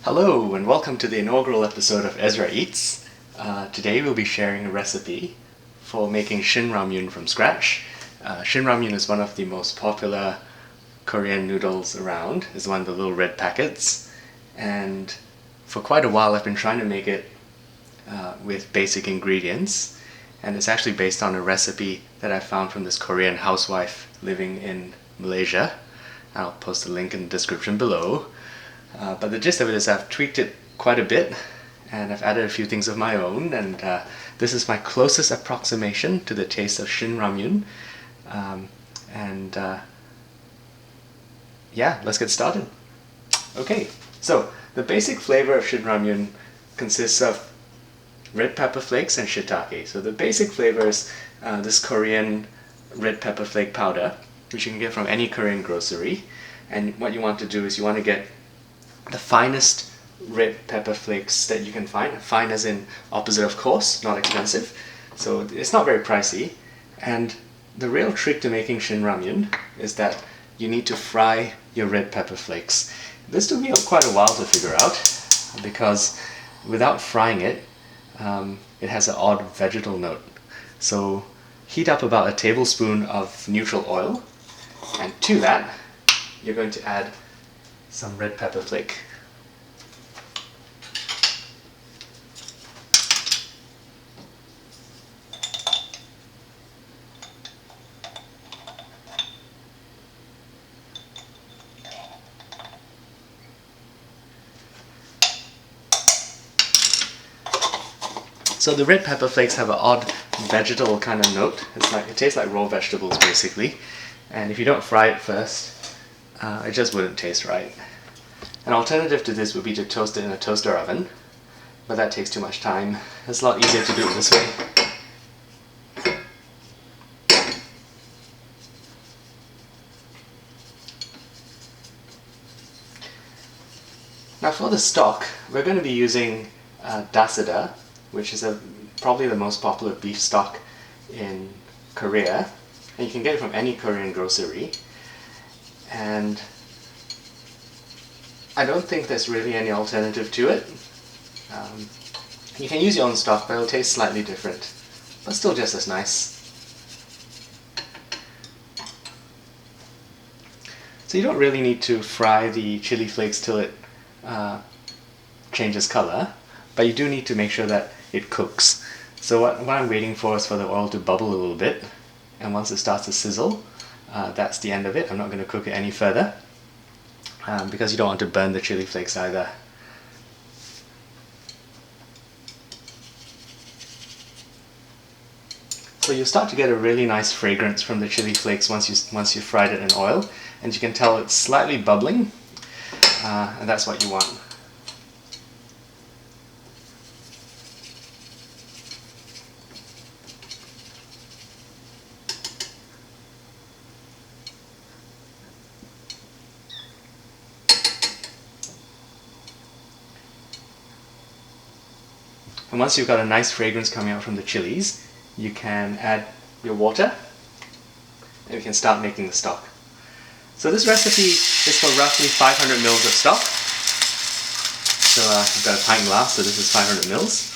Hello and welcome to the inaugural episode of EzraEats. Today we'll be sharing a recipe for making Shin Ramyun from scratch. Shin Ramyun is one of the most popular Korean noodles around. It's one of the little red packets, and for quite a while I've been trying to make it with basic ingredients, and it's actually based on a recipe that I found from this Korean housewife living in Malaysia. I'll post a link in the description below. But the gist of it is I've tweaked it quite a bit, and I've added a few things of my own, and this is my closest approximation to the taste of Shin Ramyun. Yeah, let's get started. Okay, so the basic flavor of Shin Ramyun consists of red pepper flakes and shiitake. So the basic flavor is this Korean red pepper flake powder, which you can get from any Korean grocery. And what you want to do is you want to get the finest red pepper flakes that you can find. Fine as in opposite of coarse, not expensive. So it's not very pricey. And the real trick to making Shin Ramyun is that you need to fry your red pepper flakes. This took me quite a while to figure out, because without frying it, it has an odd vegetal note. So heat up about a tablespoon of neutral oil, and to that you're going to add some red pepper flake. So the red pepper flakes have an odd vegetal kind of note. It tastes like raw vegetables basically, and if you don't fry it first, it just wouldn't taste right. An alternative to this would be to toast it in a toaster oven, but that takes too much time. It's a lot easier to do it this way. Now for the stock, we're going to be using dasida, which is probably the most popular beef stock in Korea, and you can get it from any Korean grocery. And I don't think there's really any alternative to it. You can use your own stock, but it'll taste slightly different, but still just as nice. So you don't really need to fry the chili flakes till it changes color, but you do need to make sure that it cooks. So what I'm waiting for is for the oil to bubble a little bit, and once it starts to sizzle, that's the end of it. I'm not going to cook it any further, because you don't want to burn the chili flakes either. So you'll start to get a really nice fragrance from the chili flakes once you fried it in oil, and you can tell it's slightly bubbling, and that's what you want. And once you've got a nice fragrance coming out from the chilies, you can add your water, and we can start making the stock. So this recipe is for roughly 500 mils of stock. So I've got a pint glass, so this is 500 mils.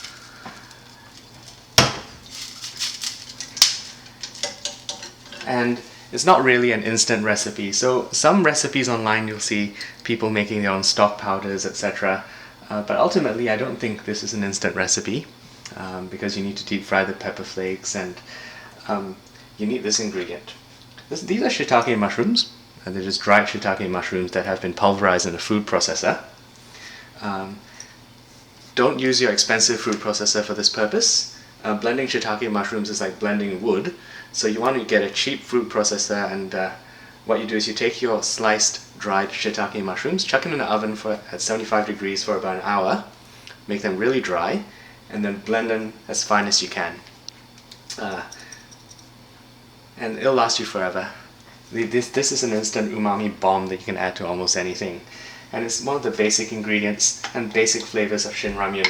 And it's not really an instant recipe. So some recipes online you'll see people making their own stock powders, etc. But ultimately, I don't think this is an instant recipe, because you need to deep fry the pepper flakes, and you need this ingredient. These are shiitake mushrooms, and they're just dried shiitake mushrooms that have been pulverized in a food processor. Don't use your expensive food processor for this purpose. Blending shiitake mushrooms is like blending wood, so you want to get a cheap food processor, and what you do is you take your sliced dried shiitake mushrooms, chuck them in the oven at 75 degrees for about an hour, make them really dry, and then blend them as fine as you can. And it'll last you forever. This is an instant umami bomb that you can add to almost anything, and it's one of the basic ingredients and basic flavors of Shin Ramyun.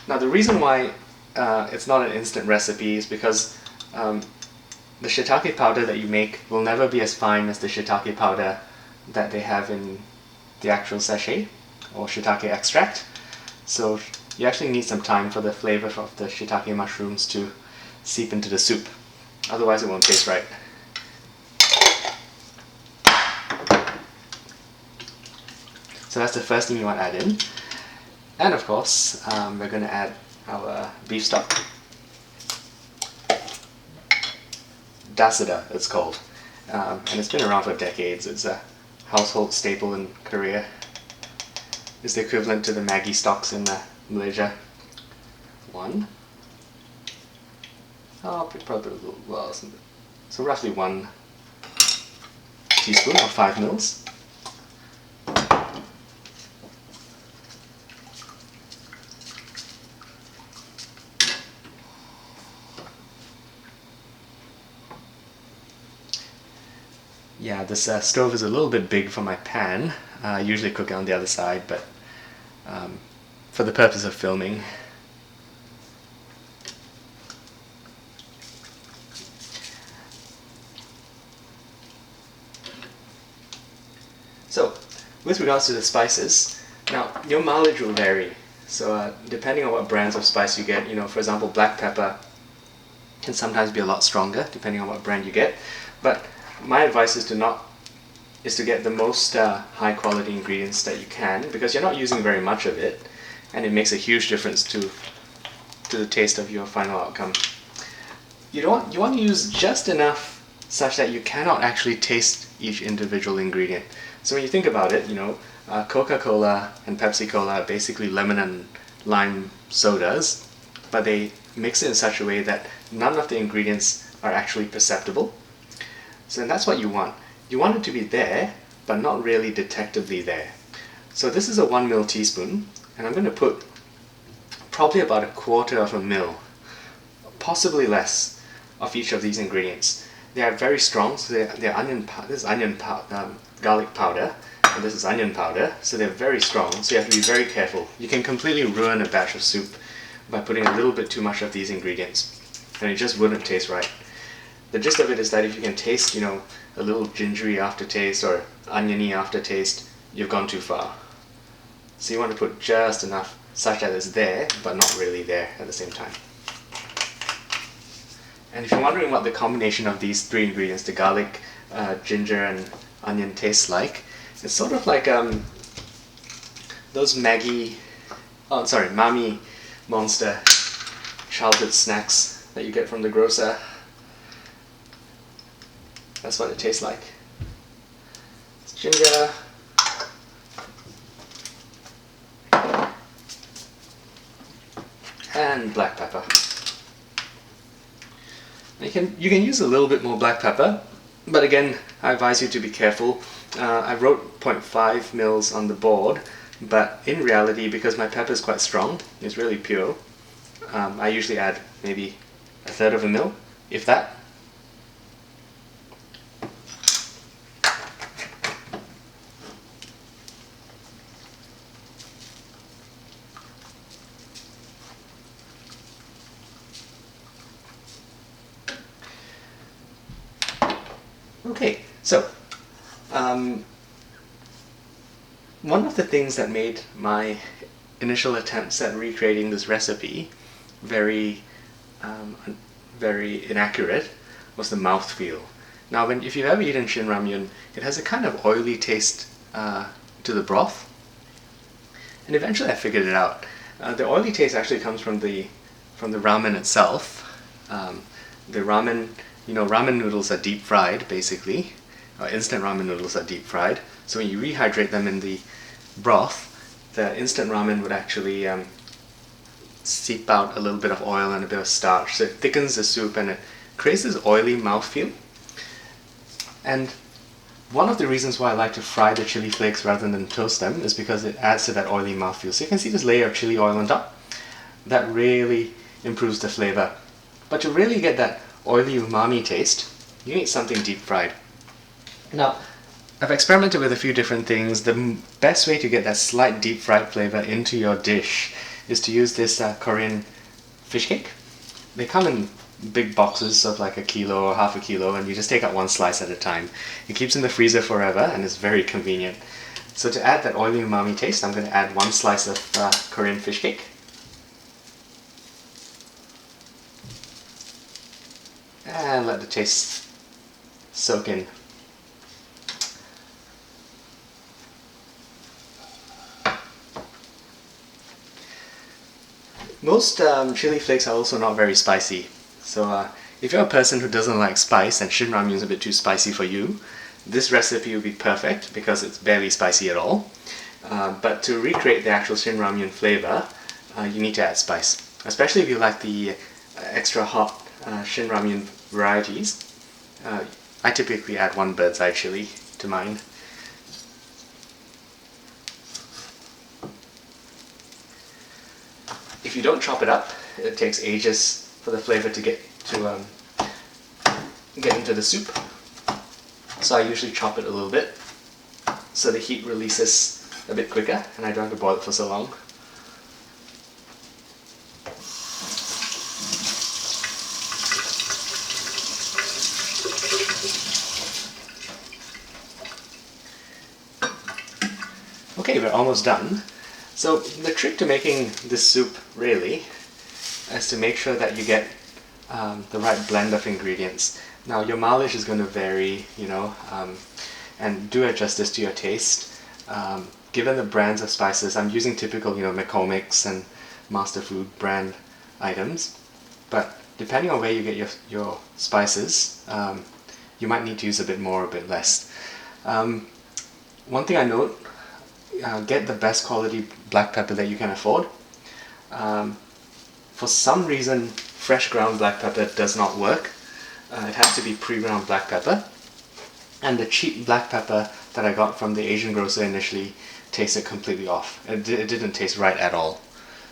Now the reason why it's not an instant recipe is because the shiitake powder that you make will never be as fine as the shiitake powder that they have in the actual sachet. or shiitake extract. So you actually need some time for the flavor of the shiitake mushrooms to seep into the soup. Otherwise it won't taste right. So that's the first thing you want to add in. And of course, we're going to add our beef stock. Dasida, it's called. And it's been around for decades. It's a household staple in Korea. It's the equivalent to the Maggi stocks in Malaysia. One. Oh, probably a little, well, so roughly 1 teaspoon or 5 mils. Yeah, this stove is a little bit big for my pan. I usually cook it on the other side, but for the purpose of filming. So, with regards to the spices, now your mileage will vary. So depending on what brands of spice you get, for example, black pepper can sometimes be a lot stronger depending on what brand you get. But my advice is to get the most high quality ingredients that you can, because you're not using very much of it, and it makes a huge difference to the taste of your final outcome. You want to use just enough such that you cannot actually taste each individual ingredient. So when you think about it, Coca-Cola and Pepsi-Cola are basically lemon and lime sodas, but they mix it in such a way that none of the ingredients are actually perceptible. So that's what you want. You want it to be there, but not really detectably there. So this is a 1 ml teaspoon, and I'm going to put probably about 1/4 of a ml, possibly less, of each of these ingredients. They are very strong, so they're this is garlic powder, and this is onion powder, so they're very strong, so you have to be very careful. You can completely ruin a batch of soup by putting a little bit too much of these ingredients, and it just wouldn't taste right. The gist of it is that if you can taste, a little gingery aftertaste or oniony aftertaste, you've gone too far. So you want to put just enough such that it's there, but not really there at the same time. And if you're wondering what the combination of these 3 ingredients, the garlic, ginger and onion, tastes like, it's sort of like those Mami Monster childhood snacks that you get from the grocer. That's what it tastes like. It's ginger, and black pepper. You can use a little bit more black pepper, but again, I advise you to be careful. I wrote 0.5 mils on the board, but in reality, because my pepper is quite strong, it's really pure, I usually add maybe 1/3 of a mil, if that. Okay, so one of the things that made my initial attempts at recreating this recipe very inaccurate was the mouthfeel. Now, if you've ever eaten Shin Ramyun, it has a kind of oily taste to the broth, and eventually I figured it out. The oily taste actually comes from the ramen itself. The ramen, ramen noodles are deep fried, basically. Instant ramen noodles are deep fried. So when you rehydrate them in the broth, the instant ramen would actually seep out a little bit of oil and a bit of starch. So it thickens the soup and it creates this oily mouthfeel. And one of the reasons why I like to fry the chili flakes rather than toast them is because it adds to that oily mouthfeel. So you can see this layer of chili oil on top. That really improves the flavor. But to really get that oily umami taste, you need something deep fried. Now, I've experimented with a few different things. The best way to get that slight deep fried flavor into your dish is to use this Korean fish cake. They come in big boxes of like 1 kilo or half a kilo, and you just take out 1 slice at a time. It keeps in the freezer forever and it's very convenient. So to add that oily umami taste, I'm going to add 1 slice of Korean fish cake. And let the taste soak in. Most chili flakes are also not very spicy, so if you're a person who doesn't like spice and Shin Ramyun is a bit too spicy for you, this recipe will be perfect because it's barely spicy at all. But to recreate the actual Shin Ramyun flavor, you need to add spice, especially if you like the extra hot Shin Ramyun varieties. I typically add 1 bird's eye chili to mine. If you don't chop it up, it takes ages for the flavor to get into the soup. So I usually chop it a little bit so the heat releases a bit quicker and I don't have to boil it for so long. Okay, we're almost done. So the trick to making this soup really is to make sure that you get the right blend of ingredients. Now your mileage is going to vary, you know, and do adjust this to your taste. Given the brands of spices, I'm using typical, you know, McCormick's and Master Food brand items, but depending on where you get your spices, you might need to use a bit more or a bit less. One thing I note, get the best quality black pepper that you can afford. For some reason, fresh ground black pepper does not work. It has to be pre-ground black pepper. And the cheap black pepper that I got from the Asian grocer initially tasted completely off. It didn't taste right at all.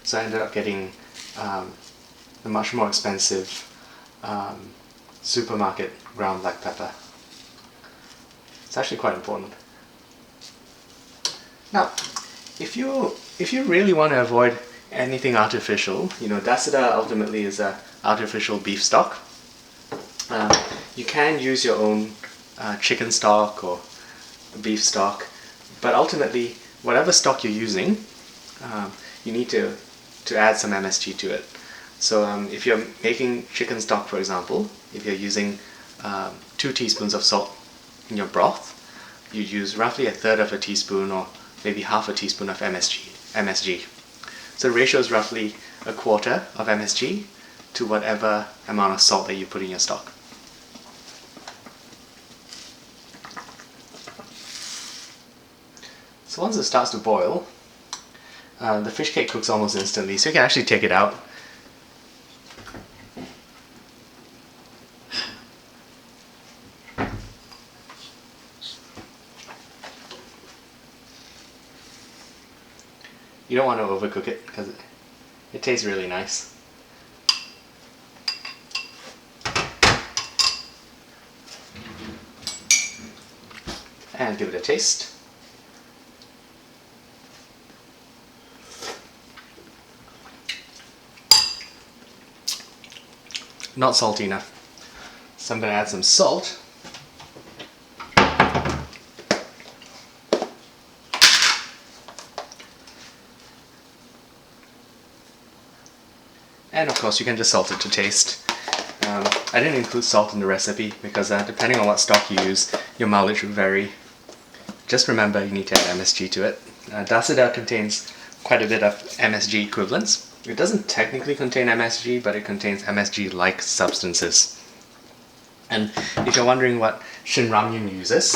So I ended up getting the much more expensive supermarket ground black pepper. It's actually quite important. Now, if you really want to avoid anything artificial, you know, dasida ultimately is a artificial beef stock. You can use your own chicken stock or beef stock, but ultimately, whatever stock you're using, you need to add some MSG to it. So if you're making chicken stock, for example, if you're using 2 teaspoons of salt in your broth, you use roughly 1/3 of a teaspoon or maybe 1/2 a teaspoon of MSG. So the ratio is roughly 1/4 of MSG to whatever amount of salt that you put in your stock. So once it starts to boil, the fish cake cooks almost instantly, so you can actually take it out. You don't want to overcook it because it tastes really nice. And give it a taste. Not salty enough. So I'm going to add some salt. And of course you can just salt it to taste. I didn't include salt in the recipe because depending on what stock you use, your mileage will vary. Just remember you need to add MSG to it. Dasida contains quite a bit of MSG equivalents. It doesn't technically contain MSG, but it contains MSG-like substances. And if you're wondering what Shin Ramyun uses,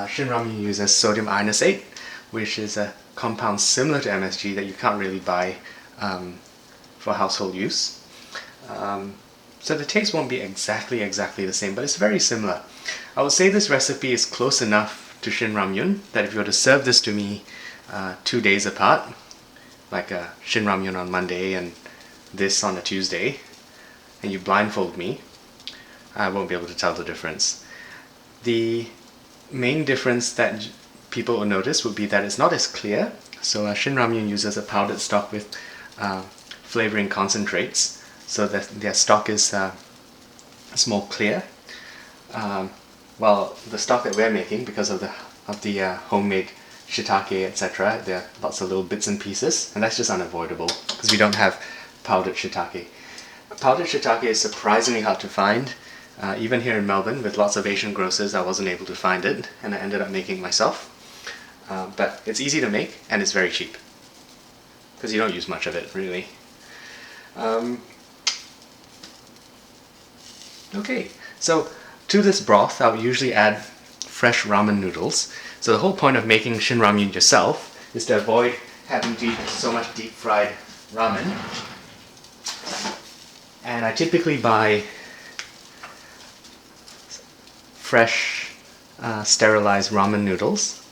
Shin Ramyun uses sodium ionosate, which is a compound similar to MSG that you can't really buy for household use. So the taste won't be exactly the same, but it's very similar. I would say this recipe is close enough to Shin Ramyun that if you were to serve this to me 2 days apart, like Shin Ramyun on Monday and this on a Tuesday, and you blindfold me, I won't be able to tell the difference. The main difference that people will notice would be that it's not as clear. So Shin Ramyun uses a powdered stock with flavoring concentrates, so that their stock is more clear. While the stock that we're making, because of the homemade shiitake, etc. There are lots of little bits and pieces, and that's just unavoidable because we don't have powdered shiitake. Powdered shiitake is surprisingly hard to find. Even here in Melbourne, with lots of Asian grocers, I wasn't able to find it, and I ended up making it myself. But it's easy to make, and it's very cheap because you don't use much of it, really. Okay, so to this broth, I would usually add fresh ramen noodles. So the whole point of making Shin Ramyun yourself is to avoid having to eat so much deep-fried ramen. And I typically buy fresh, sterilized ramen noodles.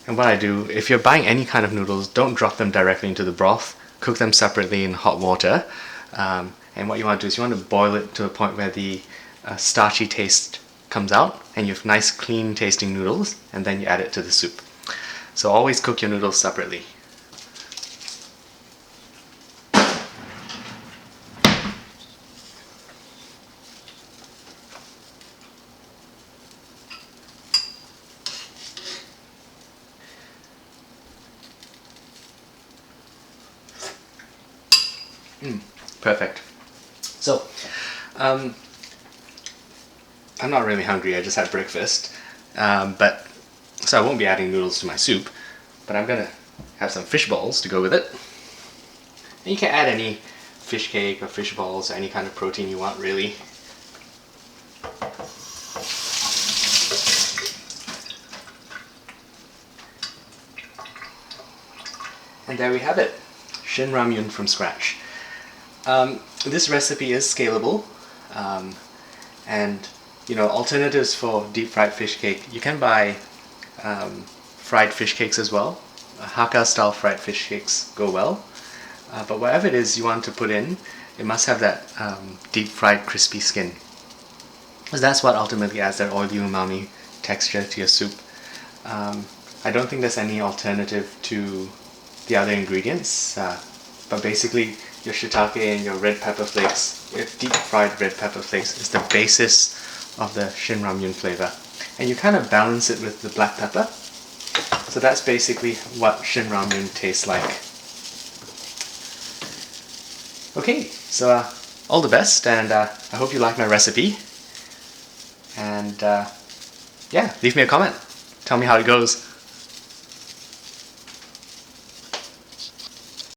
And what I do, if you're buying any kind of noodles, don't drop them directly into the broth. Cook them separately in hot water. And what you want to do is you want to boil it to a point where the starchy taste comes out and you have nice clean tasting noodles, and then you add it to the soup. So always cook your noodles separately. Perfect. So, I'm not really hungry, I just had breakfast, so I won't be adding noodles to my soup, but I'm gonna have some fish balls to go with it. And you can add any fish cake or fish balls or any kind of protein you want, really. And there we have it, Shin Ramyun from scratch. This recipe is scalable, and alternatives for deep fried fish cake, you can buy fried fish cakes as well. Hakka style fried fish cakes go well, but whatever it is you want to put in, it must have that deep fried crispy skin, because that's what ultimately adds that oily umami texture to your soup. I don't think there's any alternative to the other ingredients, but basically your shiitake and your red pepper flakes, your deep fried red pepper flakes, is the basis of the Shin Ramyun flavor. And you kind of balance it with the black pepper. So that's basically what Shin Ramyun tastes like. Okay, so all the best, and I hope you like my recipe. And yeah, leave me a comment. Tell me how it goes.